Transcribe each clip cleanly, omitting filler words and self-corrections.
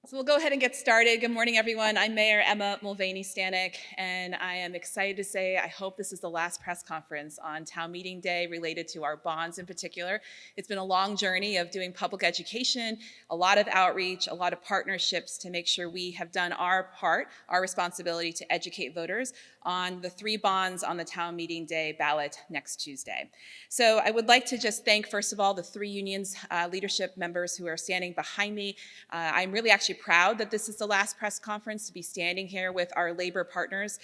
So we'll go ahead and get started. Good morning, everyone. I'm Mayor Emma Mulvaney-Stanak, and I am excited to say I hope this is the last press conference on Town Meeting Day related to our bonds in particular. It's been a long journey of doing public education, a lot of outreach, a lot of partnerships to make sure we have done our part, our responsibility to educate voters on the 3 bonds on the Town Meeting Day ballot next Tuesday. So I would like to just thank, first of all, the 3 unions leadership members who are standing behind me. I'm really actually proud that this is the last press conference to be standing here with our labor partners.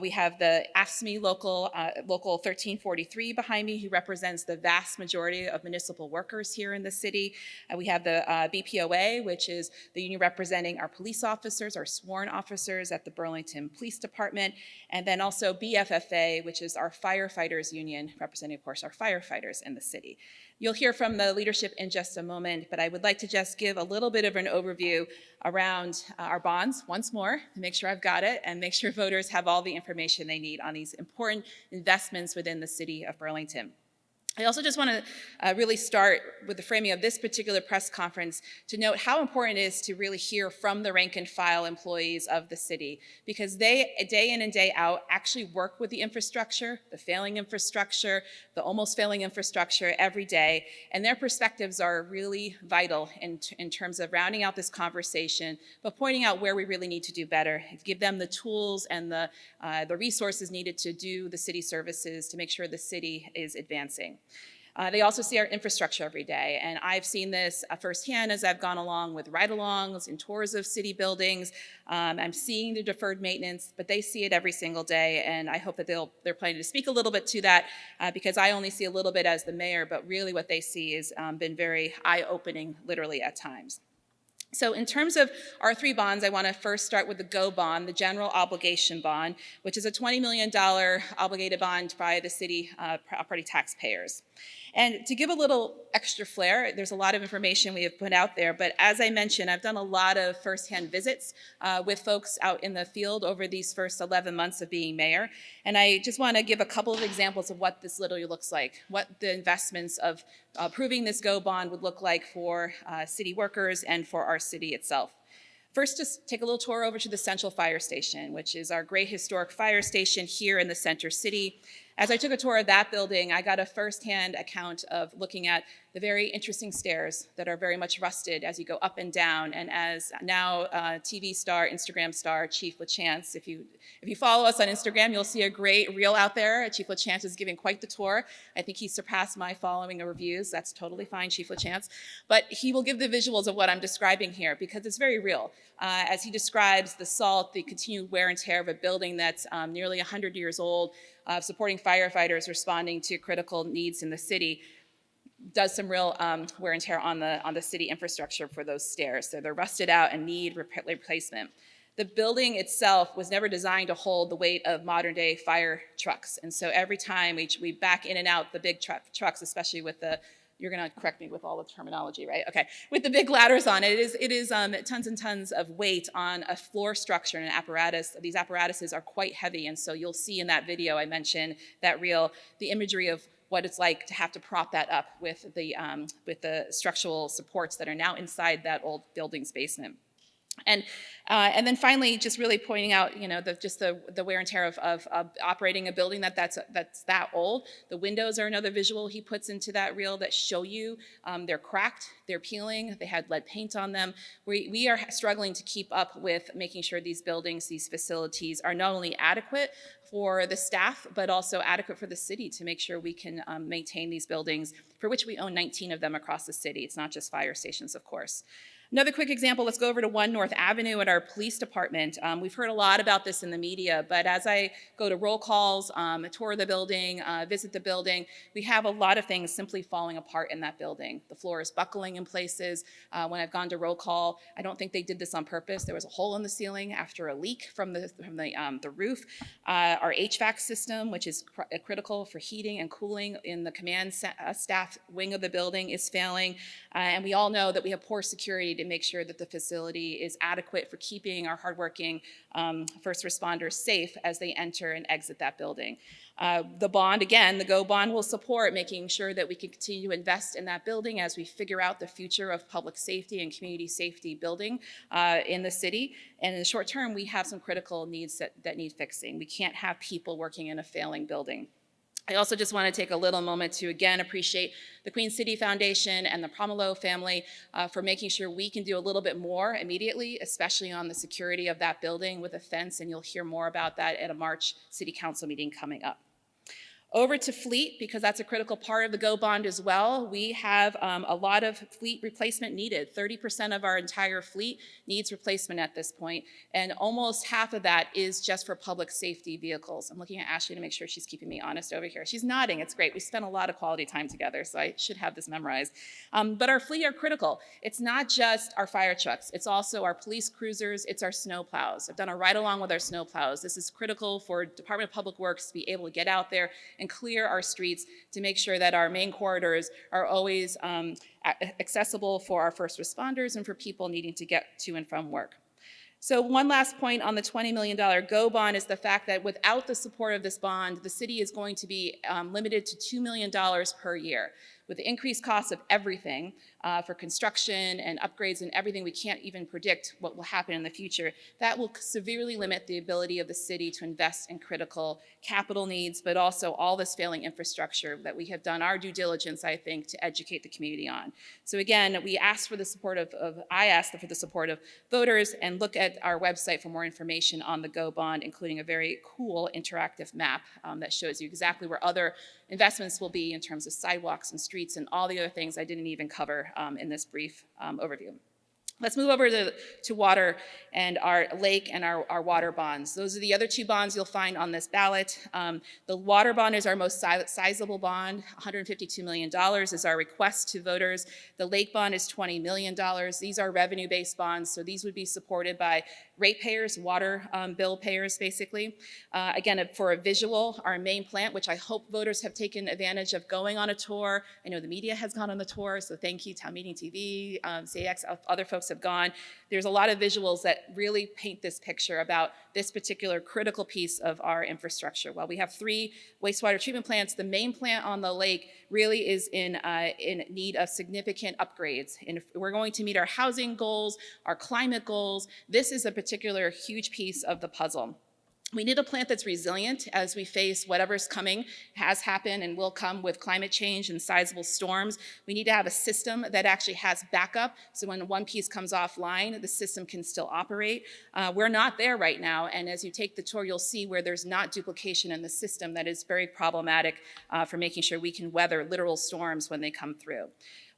We have the AFSCME Local, Local 1343 behind me, who represents the vast majority of municipal workers here in the city. We have the BPOA, which is the union representing our police officers, our sworn officers at the Burlington Police Department, and then also BFFA, which is our firefighters union, representing, of course, our firefighters in the city. You'll hear from the leadership in just a moment, but I would like to just give a little bit of an overview around our bonds once more to make sure I've got it and make sure voters have all the information they need on these important investments within the city of Burlington. I also just want to really start with the framing of this particular press conference to note how important it is to really hear from the rank and file employees of the city, because they, day in and day out, actually work with the infrastructure, the failing infrastructure, the almost failing infrastructure every day, and their perspectives are really vital in terms of rounding out this conversation, but pointing out where we really need to do better, give them the tools and the resources needed to do the city services to make sure the city is advancing. They also see our infrastructure every day, and I've seen this firsthand as I've gone along with ride-alongs and tours of city buildings. I'm seeing the deferred maintenance, but they see it every single day, and I hope that they're planning to speak a little bit to that because I only see a little bit as the mayor, but really what they see has been very eye-opening, literally at times. So in terms of our 3 bonds, I want to first start with the GO bond, the general obligation bond, which is a $20 million obligated bond by the city property taxpayers. And to give a little extra flair, there's a lot of information we have put out there, but as I mentioned, I've done a lot of firsthand visits with folks out in the field over these first 11 months of being mayor, and I just want to give a couple of examples of what this literally looks like, what the investments of approving this GO bond would look like for city workers and for our city itself. First, just take a little tour over to the Central Fire Station, which is our great historic fire station here in the center city. As I took a tour of that building, I got a firsthand account of looking at the very interesting stairs that are very much rusted as you go up and down. And as now TV star, Instagram star, Chief LaChance, if you follow us on Instagram, you'll see a great reel out there. Chief LaChance is giving quite the tour. I think he surpassed my following of reviews. That's totally fine, Chief LaChance. But he will give the visuals of what I'm describing here because it's very real. As he describes the salt, the continued wear and tear of a building that's nearly 100 years old, supporting firefighters responding to critical needs in the city, does some real wear and tear on the city infrastructure for those stairs. So they're rusted out and need replacement. The building itself was never designed to hold the weight of modern day fire trucks. And so every time we back in and out the big trucks, especially with the, you're gonna correct me with all the terminology, right? Okay, with the big ladders on it, it is tons and tons of weight on a floor structure and an apparatus. These apparatuses are quite heavy, and so you'll see in that video I mentioned, that reel, the imagery of what it's like to have to prop that up with the structural supports that are now inside that old building's basement. And then finally, just really pointing out, the wear and tear of operating a building that's that old. The windows are another visual he puts into that reel that show you they're cracked, they're peeling, they had lead paint on them. We are struggling to keep up with making sure these buildings, these facilities are not only adequate for the staff, but also adequate for the city to make sure we can maintain these buildings, for which we own 19 of them across the city. It's not just fire stations, of course. Another quick example, let's go over to 1 North Avenue at our police department. We've heard a lot about this in the media, but as I go to roll calls, tour the building, visit the building, we have a lot of things simply falling apart in that building. The floor is buckling in places. When I've gone to roll call, I don't think they did this on purpose. There was a hole in the ceiling after a leak from the roof. Our HVAC system, which is critical for heating and cooling in the command staff wing of the building, is failing. And we all know that we have poor security to make sure that the facility is adequate for keeping our hardworking first responders safe as they enter and exit that building. The bond, again, the GO bond will support making sure that we can continue to invest in that building as we figure out the future of public safety and community safety building in the city. And in the short term, we have some critical needs that need fixing. We can't have people working in a failing building. I also just want to take a little moment to again appreciate the Queen City Foundation and the Pomelo family for making sure we can do a little bit more immediately, especially on the security of that building with a fence, and you'll hear more about that at a March City Council meeting coming up. Over to fleet, because that's a critical part of the GO bond as well. We have a lot of fleet replacement needed. 30% of our entire fleet needs replacement at this point, and almost half of that is just for public safety vehicles. I'm looking at Ashley to make sure she's keeping me honest over here. She's nodding, it's great. We spent a lot of quality time together, so I should have this memorized. But our fleet are critical. It's not just our fire trucks, it's also our police cruisers, it's our snow plows. I've done a ride along with our snow plows. This is critical for Department of Public Works to be able to get out there and clear our streets to make sure that our main corridors are always accessible for our first responders and for people needing to get to and from work. So one last point on the $20 million GO bond is the fact that without the support of this bond, the city is going to be limited to $2 million per year. With the increased cost of everything for construction and upgrades and everything, we can't even predict what will happen in the future. That will severely limit the ability of the city to invest in critical capital needs, but also all this failing infrastructure that we have done our due diligence, I think, to educate the community on. So again, we ask for the support I asked for the support of voters, and look at our website for more information on the GO bond, including a very cool interactive map that shows you exactly where other investments will be in terms of sidewalks and streets and all the other things I didn't even cover in this brief overview. Let's move over to water and our lake and our water bonds. Those are the other two bonds you'll find on this ballot. The water bond is our most sizable bond. $152 million is our request to voters. The lake bond is $20 million. These are revenue-based bonds, so these would be supported by ratepayers, water bill payers, basically. Again, for a visual, our main plant, which I hope voters have taken advantage of going on a tour. I know the media has gone on the tour, so thank you, Town Meeting TV, CAX, other folks have gone. There's a lot of visuals that really paint this picture about this particular critical piece of our infrastructure. While we have 3 wastewater treatment plants, the main plant on the lake really is in need of significant upgrades. And if we're going to meet our housing goals, our climate goals, this is a particular huge piece of the puzzle. We need a plant that's resilient as we face whatever's coming, has happened, and will come with climate change and sizable storms. We need to have a system that actually has backup, so when one piece comes offline, the system can still operate. We're not there right now, and as you take the tour, you'll see where there's not duplication in the system that is very problematic for making sure we can weather literal storms when they come through.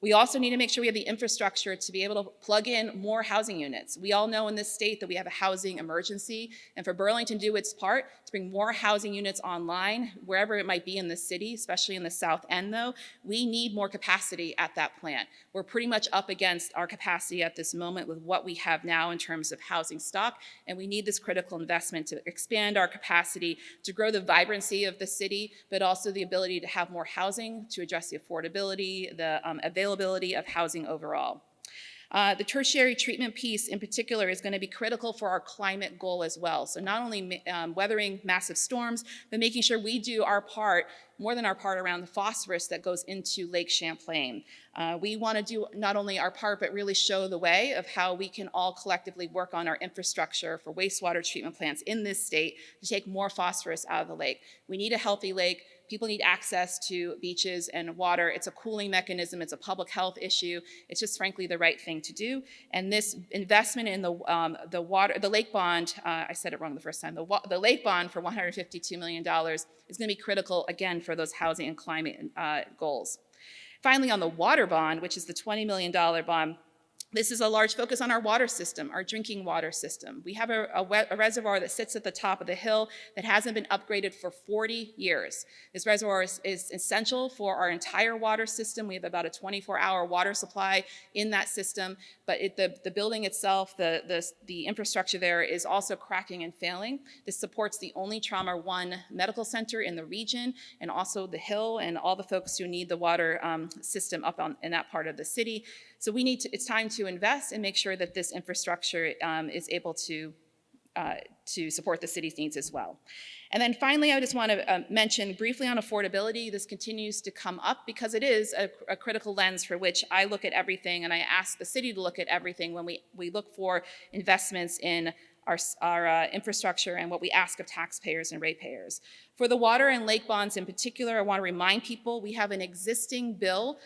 We also need to make sure we have the infrastructure to be able to plug in more housing units. We all know in this state that we have a housing emergency, and for Burlington to do its part to bring more housing units online, wherever it might be in the city, especially in the south end though, we need more capacity at that plant. We're pretty much up against our capacity at this moment with what we have now in terms of housing stock, and we need this critical investment to expand our capacity to grow the vibrancy of the city, but also the ability to have more housing to address the affordability, the availability of housing overall. The tertiary treatment piece in particular is going to be critical for our climate goal as well. So not only weathering massive storms, but making sure we do our part, more than our part, around the phosphorus that goes into Lake Champlain. We want to do not only our part, but really show the way of how we can all collectively work on our infrastructure for wastewater treatment plants in this state to take more phosphorus out of the lake. We need a healthy lake. People need access to beaches and water. It's a cooling mechanism. It's a public health issue. It's just frankly the right thing to do. And this investment in the lake bond, I said it wrong the first time, the lake bond for $152 million is going to be critical, again, for those housing and climate goals. Finally, on the water bond, which is the $20 million bond, this is a large focus on our water system, our drinking water system. We have a reservoir that sits at the top of the hill that hasn't been upgraded for 40 years. This reservoir is essential for our entire water system. We have about a 24-hour water supply in that system, but the building itself, the infrastructure there is also cracking and failing. This supports the only Trauma 1 medical center in the region, and also the hill and all the folks who need the water system up in that part of the city. So it's time to invest and make sure that this infrastructure is able to support the city's needs as well. And then finally, I just want to mention briefly on affordability. This continues to come up because it is a critical lens for which I look at everything, and I ask the city to look at everything when we look for investments in our infrastructure and what we ask of taxpayers and ratepayers. For the water and lake bonds in particular, I want to remind people we have an existing bill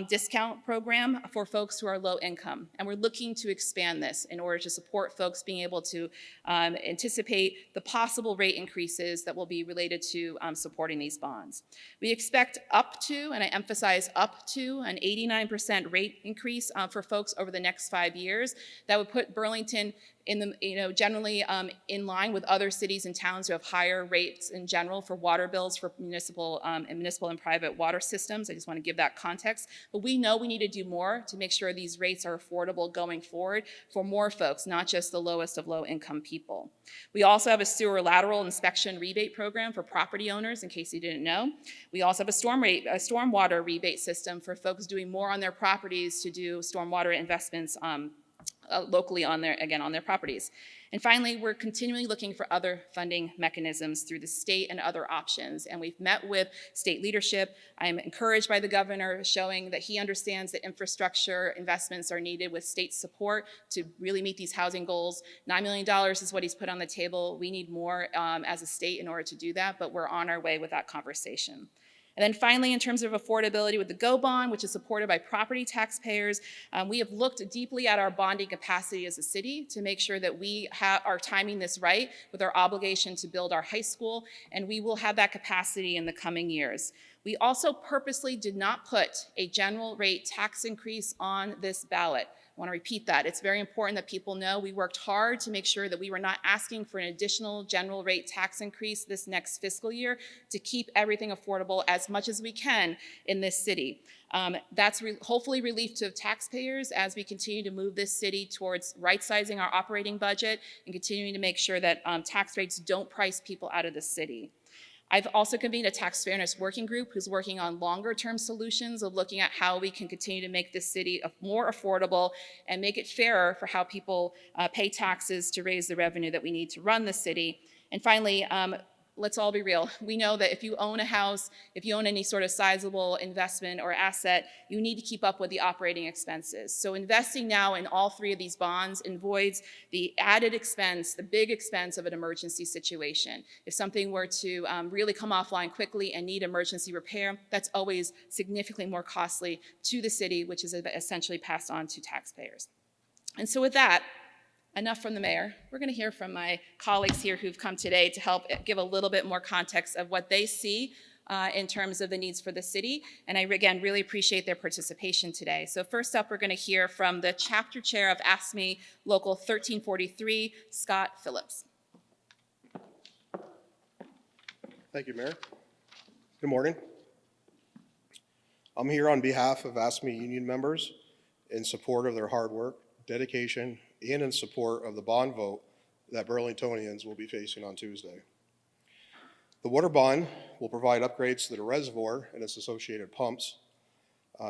discount program for folks who are low income, and we're looking to expand this in order to support folks being able to anticipate the possible rate increases that will be related to supporting these bonds. We expect up to, and I emphasize up to, an 89% rate increase for folks over the next 5 years. That would put Burlington in the, generally in line with other cities and towns who have higher rates in general for water bills for municipal and private water systems. I just want to give that context. But we know we need to do more to make sure these rates are affordable going forward for more folks, not just the lowest of low income people. We also have a sewer lateral inspection rebate program for property owners, in case you didn't know. We also have a stormwater rebate system for folks doing more on their properties to do stormwater investments locally on their properties. And finally, we're continually looking for other funding mechanisms through the state and other options. And we've met with state leadership. I'm encouraged by the governor showing that he understands that infrastructure investments are needed with state support to really meet these housing goals. $9 million is what he's put on the table. We need more as a state in order to do that, but we're on our way with that conversation. And then finally, in terms of affordability with the GO bond, which is supported by property taxpayers, we have looked deeply at our bonding capacity as a city to make sure that we are timing this right with our obligation to build our high school, and we will have that capacity in the coming years. We also purposely did not put a general rate tax increase on this ballot. I want to repeat that. It's very important that people know we worked hard to make sure that we were not asking for an additional general rate tax increase this next fiscal year to keep everything affordable as much as we can in this city. That's hopefully relief to taxpayers as we continue to move this city towards right-sizing our operating budget and continuing to make sure that tax rates don't price people out of the city. I've also convened a tax fairness working group who's working on longer term solutions of looking at how we can continue to make this city more affordable and make it fairer for how people pay taxes to raise the revenue that we need to run the city. And finally, let's all be real. We know that if you own a house, if you own any sort of sizable investment or asset, you need to keep up with the operating expenses. So investing now in all three of these bonds avoids the added expense, the big expense of an emergency situation. If something were to really come offline quickly and need emergency repair, that's always significantly more costly to the city, which is essentially passed on to taxpayers. And so with that, enough from the mayor. We're going to hear from my colleagues here who've come today to help give a little bit more context of what they see in terms of the needs for the city. And I, again, really appreciate their participation today. So first up, we're going to hear from the chapter chair of AFSCME Local 1343, Scott Phillips. Thank you, Mayor. Good morning. I'm here on behalf of AFSCME union members in support of their hard work, dedication, and in support of the bond vote that Burlingtonians will be facing on Tuesday. The water bond will provide upgrades to the reservoir and its associated pumps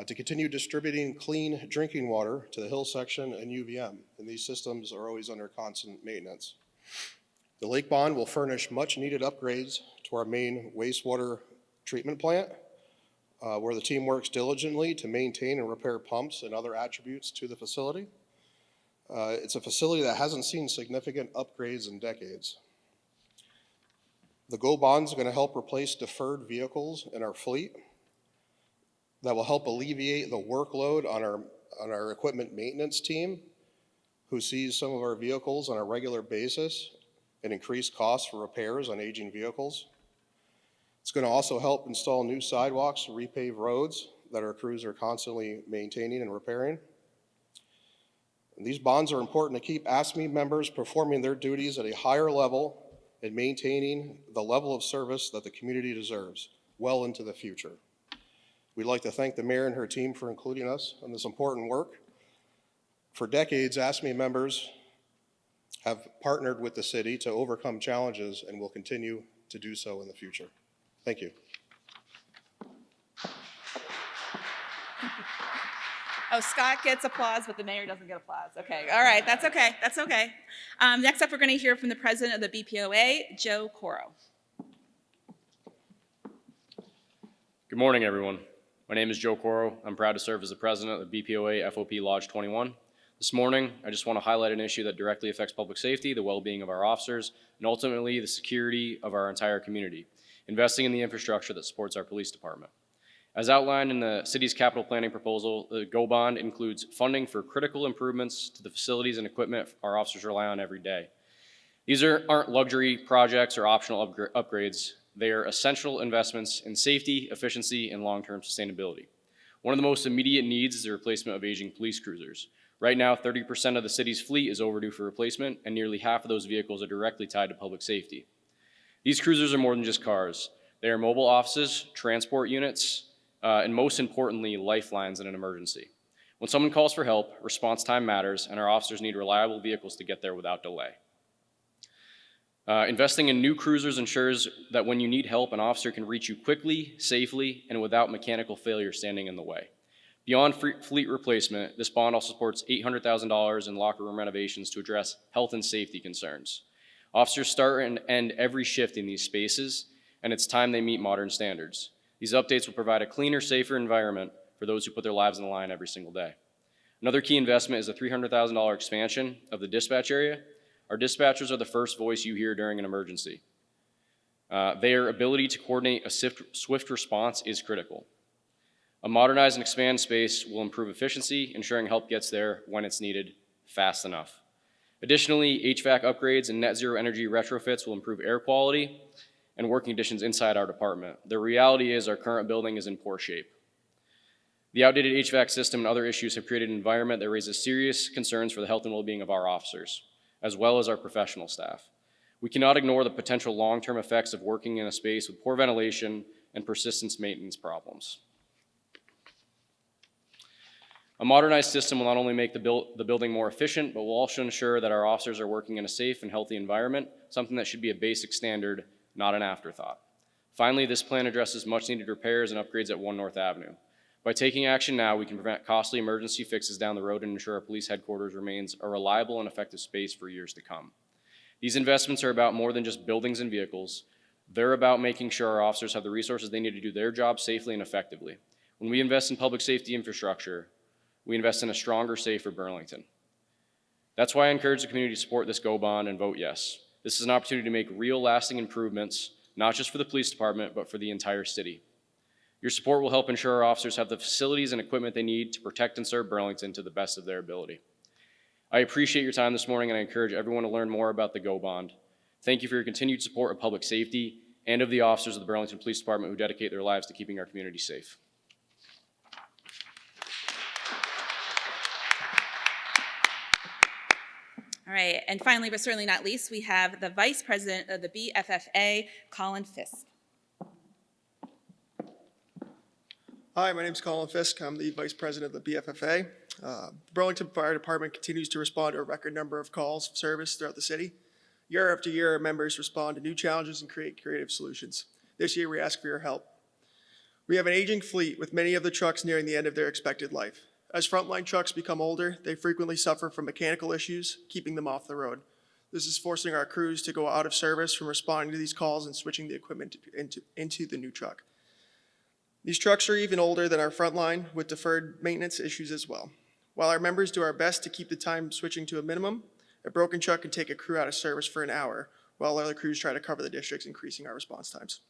to continue distributing clean drinking water to the hill section and UVM, and these systems are always under constant maintenance. The lake bond will furnish much needed upgrades to our main wastewater treatment plant, where the team works diligently to maintain and repair pumps and other attributes to the facility. It's a facility that hasn't seen significant upgrades in decades. The GO bond is going to help replace deferred vehicles in our fleet. That will help alleviate the workload on our equipment maintenance team, who sees some of our vehicles on a regular basis and increase costs for repairs on aging vehicles. It's going to also help install new sidewalks, repave roads that our crews are constantly maintaining and repairing. And these bonds are important to keep AFSCME members performing their duties at a higher level and maintaining the level of service that the community deserves well into the future. We'd like to thank the mayor and her team for including us in this important work. For decades, AFSCME members have partnered with the city to overcome challenges and will continue to do so in the future. Thank you. Oh, Scott gets applause, but the mayor doesn't get applause. Okay, all right, that's okay, that's okay. Next up, we're going to hear from the president of the BPOA, Joe Corrow. Good morning, everyone. My name is Joe Corrow. I'm proud to serve as the president of BPOA FOP Lodge 21. This morning, I just want to highlight an issue that directly affects public safety, the well-being of our officers, and ultimately the security of our entire community, investing in the infrastructure that supports our police department. As outlined in the city's capital planning proposal, the GO bond includes funding for critical improvements to the facilities and equipment our officers rely on every day. These aren't luxury projects or optional upgrades. They are essential investments in safety, efficiency, and long-term sustainability. One of the most immediate needs is the replacement of aging police cruisers. Right now, 30% of the city's fleet is overdue for replacement, and nearly half of those vehicles are directly tied to public safety. These cruisers are more than just cars. They are mobile offices, transport units, and most importantly, lifelines in an emergency. When someone calls for help, response time matters, and our officers need reliable vehicles to get there without delay. Investing in new cruisers ensures that when you need help, an officer can reach you quickly, safely, and without mechanical failure standing in the way. Beyond fleet replacement, this bond also supports $800,000 in locker room renovations to address health and safety concerns. Officers start and end every shift in these spaces, and it's time they meet modern standards. These updates will provide a cleaner, safer environment for those who put their lives on the line every single day. Another key investment is a $300,000 expansion of the dispatch area. Our dispatchers are the first voice you hear during an emergency. Their ability to coordinate a swift response is critical. A modernized and expanded space will improve efficiency, ensuring help gets there when it's needed fast enough. Additionally, HVAC upgrades and net zero energy retrofits will improve air quality and working conditions inside our department. The reality is our current building is in poor shape. The outdated HVAC system and other issues have created an environment that raises serious concerns for the health and well-being of our officers, as well as our professional staff. We cannot ignore the potential long-term effects of working in a space with poor ventilation and persistent maintenance problems. A modernized system will not only make the building more efficient, but will also ensure that our officers are working in a safe and healthy environment, something that should be a basic standard, not an afterthought. Finally, this plan addresses much-needed repairs and upgrades at 1 North Avenue. By taking action now, we can prevent costly emergency fixes down the road and ensure our police headquarters remains a reliable and effective space for years to come. These investments are about more than just buildings and vehicles. They're about making sure our officers have the resources they need to do their job safely and effectively. When we invest in public safety infrastructure, we invest in a stronger, safer Burlington. That's why I encourage the community to support this GO bond and vote yes. This is an opportunity to make real, lasting improvements, not just for the police department, but for the entire city. Your support will help ensure our officers have the facilities and equipment they need to protect and serve Burlington to the best of their ability. I appreciate your time this morning, and I encourage everyone to learn more about the GO bond. Thank you for your continued support of public safety and of the officers of the Burlington Police Department who dedicate their lives to keeping our community safe. All right, and finally, but certainly not least, we have the Vice President of the BFFA, Collin Fiske. Hi, my name is Collin Fiske. I'm the Vice President of the BFFA. The Burlington Fire Department continues to respond to a record number of calls of service throughout the city. Year after year, our members respond to new challenges and create creative solutions. This year, we ask for your help. We have an aging fleet with many of the trucks nearing the end of their expected life. As frontline trucks become older, they frequently suffer from mechanical issues, keeping them off the road. This is forcing our crews to go out of service from responding to these calls and switching the equipment into the new truck. These trucks are even older than our frontline with deferred maintenance issues as well. While our members do our best to keep the time switching to a minimum, a broken truck can take a crew out of service for an hour, while other crews try to cover the districts, increasing our response times.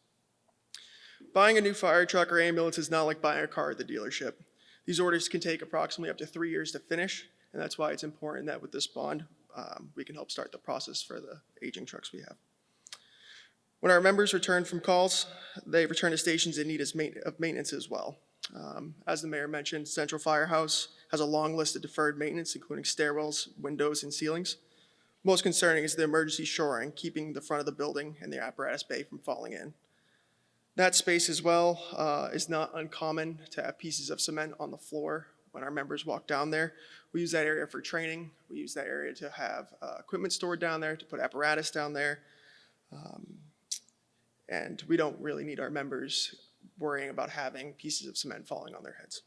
Buying a new fire truck or ambulance is not like buying a car at the dealership. These orders can take approximately up to 3 years to finish, and that's why it's important that with this bond, we can help start the process for the aging trucks we have. When our members return from calls, they return to stations in need of maintenance as well. As the mayor mentioned, Central Firehouse has a long list of deferred maintenance, including stairwells, windows, and ceilings. Most concerning is the emergency shoring, keeping the front of the building and the apparatus bay from falling in. That space as well is not uncommon to have pieces of cement on the floor when our members walk down there. We use that area for training. We use that area to have equipment stored down there, to put apparatus down there. And we don't really need our members worrying about having pieces of cement falling on their heads.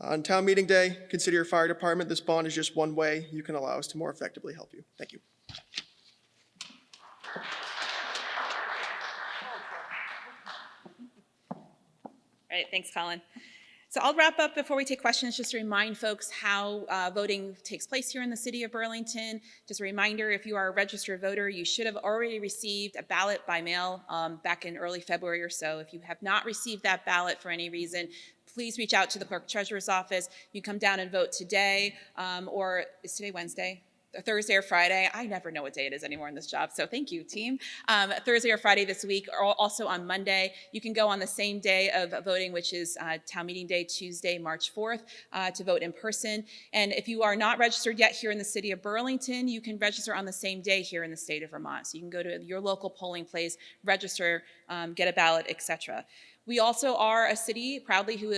On Town Meeting Day, consider your fire department. This bond is just one way you can allow us to more effectively help you. Thank you. All right, thanks, Colin. So I'll wrap up before we take questions, just to remind folks how voting takes place here in the city of Burlington. Just a reminder, if you are a registered voter, you should have already received a ballot by mail back in early February or so. If you have not received that ballot for any reason, please reach out to the clerk treasurer's office. You come down and vote today, or is today Wednesday? Thursday or Friday. I never know what day it is anymore in this job, so thank you, team. Thursday or Friday this week, or also on Monday. You can go on the same day of voting, which is Town Meeting Day, Tuesday, March 4th, to vote in person. And if you are not registered yet here in the city of Burlington, you can register on the same day here in the state of Vermont. So you can go to your local polling place, register, get a ballot, etc. We also are a city, proudly, who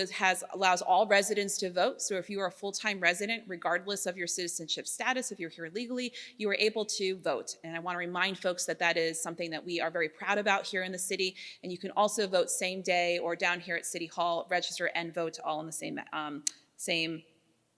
allows all residents to vote. So if you are a full-time resident, regardless of your citizenship status, if you're here legally, you are able to vote. And I want to remind folks that that is something that we are very proud about here in the city. And you can also vote same day or down here at City Hall, register and vote all in the same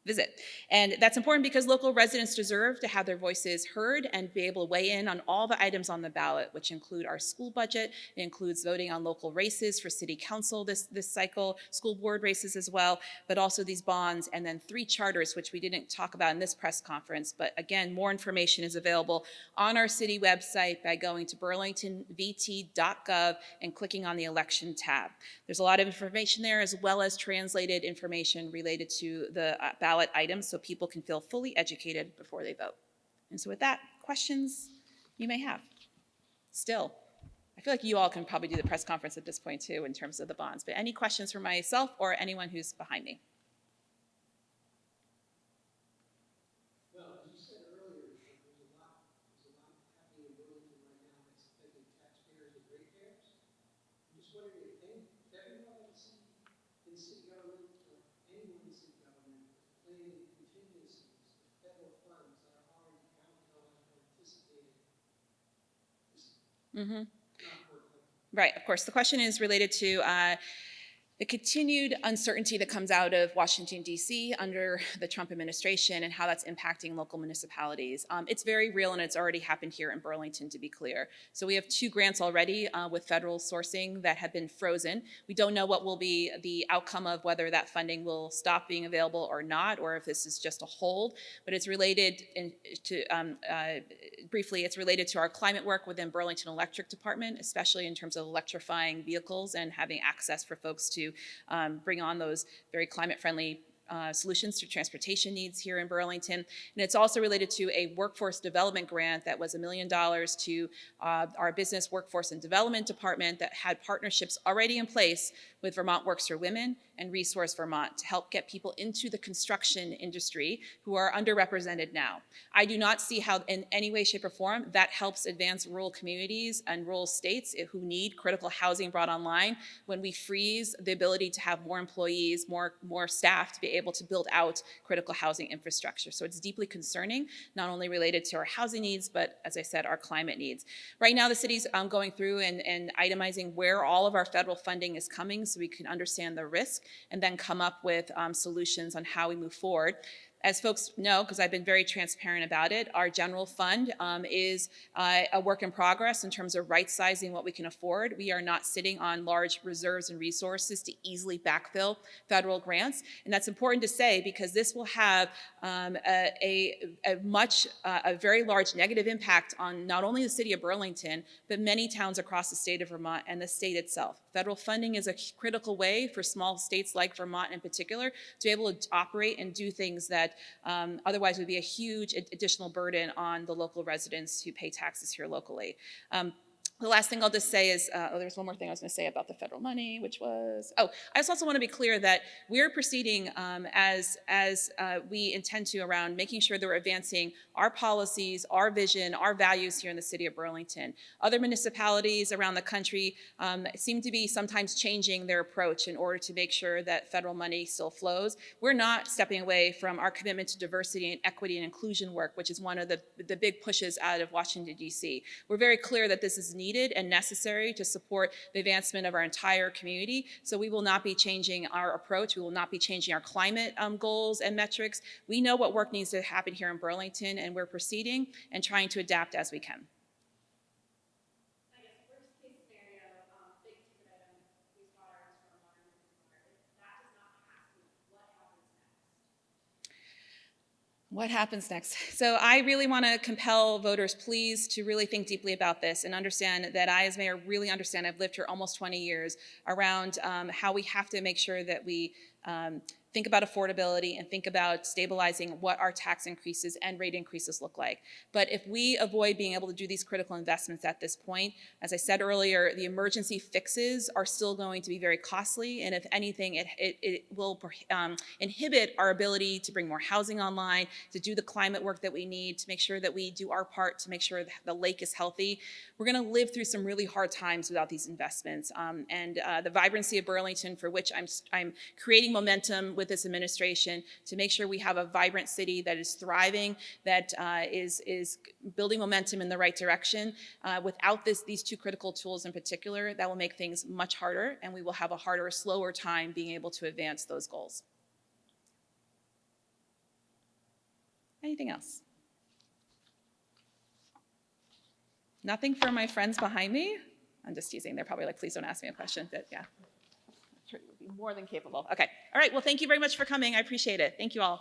visit. And that's important because local residents deserve to have their voices heard and be able to weigh in on all the items on the ballot, which include our school budget. It includes voting on local races for city council this cycle, school board races as well, but also these bonds, and then 3 charters, which we didn't talk about in this press conference. But again, more information is available on our city website by going to burlingtonvt.gov and clicking on the election tab. There's a lot of information there, as well as translated information related to the ballot items, so people can feel fully educated before they vote. And so with that, questions you may have. Still, I feel like you all can probably do the press conference at this point too in terms of the bonds, but any questions for myself or anyone who's behind me? Well, as you said earlier, there's a lot happening in Burlington right now that's affecting taxpayers and ratepayers. I'm just wondering if everyone in the city government, or anyone in city government, planning contingencies for federal funds that are already counted on or anticipated. Right, of course. The question is related to the continued uncertainty that comes out of Washington, D.C. under the Trump administration and how that's impacting local municipalities. It's very real, and it's already happened here in Burlington, to be clear. So we have 2 grants already with federal sourcing that have been frozen. We don't know what will be the outcome of whether that funding will stop being available or not, or if this is just a hold, but it's related briefly, it's related to our climate work within Burlington Electric Department, especially in terms of electrifying vehicles and having access for folks to bring on those very climate-friendly solutions to transportation needs here in Burlington. And it's also related to a workforce development grant that was $1 million to our business workforce and development department that had partnerships already in place with Vermont Works for Women and Resource Vermont to help get people into the construction industry who are underrepresented now. I do not see how in any way, shape, or form that helps advance rural communities and rural states who need critical housing brought online when we freeze the ability to have more employees, more staff to be able to build out critical housing infrastructure. So it's deeply concerning, not only related to our housing needs, but as I said, our climate needs. Right now, the city's going through and itemizing where all of our federal funding is coming so we can understand the risk and then come up with solutions on how we move forward. As folks know, because I've been very transparent about it, our general fund is a work in progress in terms of right-sizing what we can afford. We are not sitting on large reserves and resources to easily backfill federal grants. And that's important to say because this will have a very large negative impact on not only the city of Burlington, but many towns across the state of Vermont and the state itself. Federal funding is a critical way for small states like Vermont in particular to be able to operate and do things that otherwise would be a huge additional burden on the local residents who pay taxes here locally. The last thing I'll just say is, there's one more thing I was going to say about the federal money, which was, I just also want to be clear that we're proceeding as we intend to around making sure that we're advancing our policies, our vision, our values here in the city of Burlington. Other municipalities around the country seem to be sometimes changing their approach in order to make sure that federal money still flows. We're not stepping away from our commitment to diversity and equity and inclusion work, which is one of the big pushes out of Washington, D.C. We're very clear that this is needed needed and necessary to support the advancement of our entire community. So we will not be changing our approach. We will not be changing our climate goals and metrics. We know what work needs to happen here in Burlington, and we're proceeding and trying to adapt as we can. I guess worst case scenario, big ticket item, police water, stormwater, and water. If that does not pass, what happens next? What happens next? So I really want to compel voters, please, to really think deeply about this and understand that I, as mayor, really understand, I've lived here almost 20 years, around how we have to make sure that we think about affordability and think about stabilizing what our tax increases and rate increases look like. But if we avoid being able to do these critical investments at this point, as I said earlier, the emergency fixes are still going to be very costly, and if anything, it will inhibit our ability to bring more housing online, to do the climate work that we need, to make sure that we do our part to make sure that the lake is healthy. We're going to live through some really hard times without these investments. The vibrancy of Burlington, for which I'm creating momentum with this administration to make sure we have a vibrant city that is thriving, that is building momentum in the right direction. Without these two critical tools in particular, that will make things much harder, and we will have a harder, slower time being able to advance those goals. Anything else? Nothing from my friends behind me? I'm just teasing. They're probably like, please don't ask me a question. But yeah, I'm sure you would be more than capable. Okay. All right. Well, thank you very much for coming. I appreciate it. Thank you all.